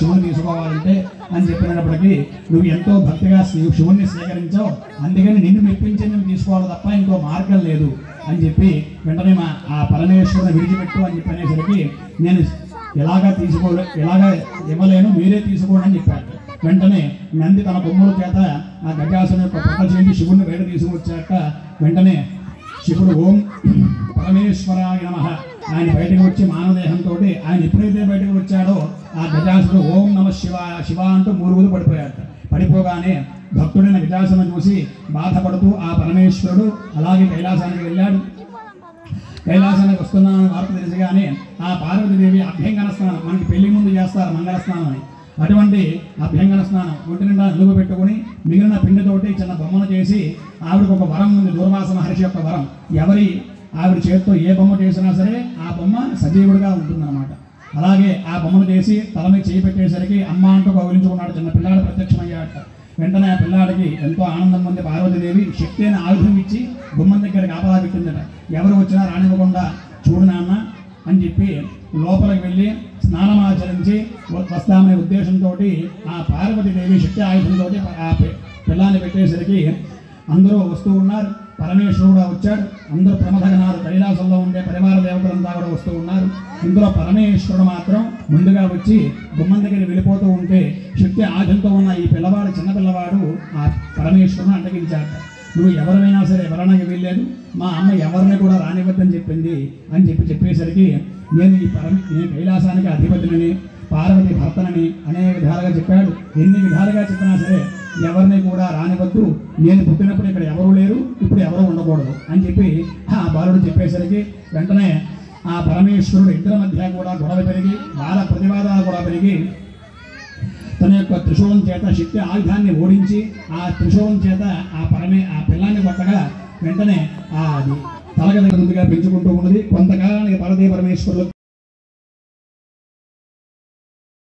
శివుని తీసుకోవాలంటే అని చెప్పినప్పటికీ నువ్వు ఎంతో భక్తిగా శివుణ్ణి స్వీకరించావు, అందుకని నిన్ను మెప్పించి నువ్వు తీసుకోవాలి తప్ప ఇంకో మార్గం లేదు అని చెప్పి వెంటనే ఆ పరమేశ్వరుని విడిచిపెట్టు అని చెప్పి అనేసరికి నేను ఎలాగా ఇవ్వలేను, మీరే తీసుకోండి అని చెప్పాడు. వెంటనే నంది తన కొమ్ముల చేత ఆ గజాసుని యొక్క పొట్ట చేసి శివుడిని బయట తీసుకొచ్చాక వెంటనే శివుడు ఓం పరమేశ్వరాయ నమః ఆయన బయటకు వచ్చి మానవదేహంతో ఆయన ఎప్పుడైతే బయటకు వచ్చాడో ఆ గజాసుడు ఓం నమ శివాయ శివ అంటూ మూరుగులు పడిపోయాడు. పడిపోగానే భక్తుడైన గజాసును చూసి బాధపడుతూ ఆ పరమేశ్వరుడు అలాగే కైలాసానికి వెళ్ళాడు. కైలాసానికి వస్తున్నానని వార్త తెలిసిగానే ఆ పార్వతీదేవి అభ్యంగన స్నానం, మనకి పెళ్లి ముందు చేస్తారు మంగళ స్నానం అని, అటువంటి అభ్యంగన స్నానం ఒంటి నిండా నిలువ పెట్టుకుని మిగిలిన పిండితోటి చిన్న బొమ్మను చేసి ఆవిడకు ఒక వరం ఉంది, దూర్వాస మహర్షి యొక్క వరం. ఆవిడ చేతితో ఏ బొమ్మ చేసినా సరే ఆ బొమ్మ సజీవుడిగా ఉంటుందన్నమాట. అలాగే ఆ బొమ్మను చేసి తల మీద చేయి పెట్టేసరికి అమ్మ అంటూ కౌలించుకున్నాడు. చిన్న పిల్లాడు ప్రత్యక్షమయ్యాట. వెంటనే ఆ పిల్లాడికి ఎంతో ఆనందం పొంది పార్వతీదేవి శక్తి అయిన ఆయుధం ఇచ్చి గుమ్మం దగ్గర కాపలా పెట్టిందట. ఎవరు వచ్చినా రానివ్వకుండా చూడు నాన్న అని చెప్పి లోపలికి వెళ్ళి స్నానం ఆచరించి వస్తామనే ఉద్దేశంతో ఆ పార్వతీదేవి శక్తి ఆయుధంతో ఆ పిల్లాన్ని పెట్టేసరికి అందరూ వస్తూ ఉన్నారు. పరమేశ్వరుడు వచ్చాడు. అందరూ ప్రమథగణాలు కైలాసంలో ఉండే పరివార దేవతలంతా కూడా వస్తూ ఉన్నారు. ఇందులో పరమేశ్వరుడు మాత్రం ముందుగా వచ్చి గుమ్మం దగ్గర వెళ్ళిపోతూ ఉంటే శక్తి ఆయుధంతో ఉన్న ఈ పిల్లవాడు, చిన్న పిల్లవాడు ఆ పరమేశ్వరుని అంటగించాడు. నువ్వు ఎవరైనా సరే ఎవరైనా వీల్లేదు, మా అమ్మ ఎవరిని కూడా రానివ్వద్దని చెప్పింది అని చెప్పేసరికి నేను కైలాసానికి అధిపతిని, పార్వతి భర్తనని అనేక విధాలుగా చెప్పాడు. ఎన్ని విధాలుగా చెప్పినా సరే ఎవరిని కూడా రానివద్దు, నేను పుట్టినప్పుడు ఇక్కడ ఎవరు లేరు, ఇప్పుడు ఎవరు ఉండకూడదు అని చెప్పి ఆ బాలుడు చెప్పేసరికి వెంటనే ఆ పరమేశ్వరుడు ఇద్దరి మధ్య కూడా గొడవ పెరిగి వాళ్ళ ప్రతివాదాలు కూడా పెరిగి తన యొక్క త్రిశూలం చేత శక్తి ఆయుధాన్ని ఓడించి ఆ త్రిశూలం చేత ఆ పిల్లాన్ని కొట్టగా వెంటనే అది తలగద ముందుగా పెంచుకుంటూ ఉన్నది. కొంతకాలానికి పార్వతీ పరమేశ్వరులకు